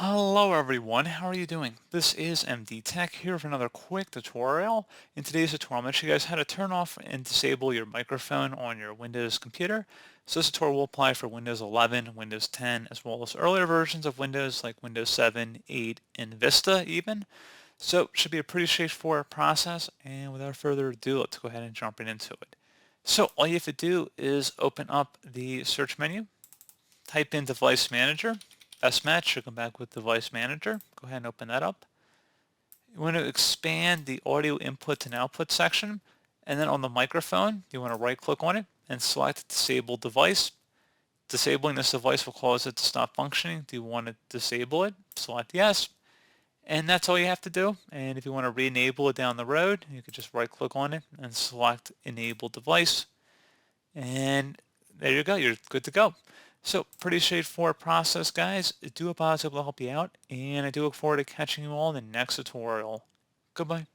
Hello everyone, how are you doing? This is MD Tech here for another quick tutorial. In today's tutorial, I'm going to show you guys how to turn off and disable your microphone on your Windows computer. So this tutorial will apply for Windows 11, Windows 10, as well as earlier versions of Windows like Windows 7, 8, and Vista even. So it should be a pretty straightforward process, and without further ado, let's go ahead and jump right into it. So all you have to do is open up the search menu, type in Device Manager. Best match should come back with Device Manager. Go ahead and open that up. You want to expand the audio input and output section, and then on the microphone, you want to right click on it and select Disable Device. Disabling this device will cause it to stop functioning. Do you want to disable it? Select Yes. And that's all you have to do. And if you want to re-enable it down the road, you can just right click on it and select Enable Device. And there you go, you're good to go. So pretty straightforward process, guys. I do hope I was able to help you out, and I do look forward to catching you all in the next tutorial. Goodbye.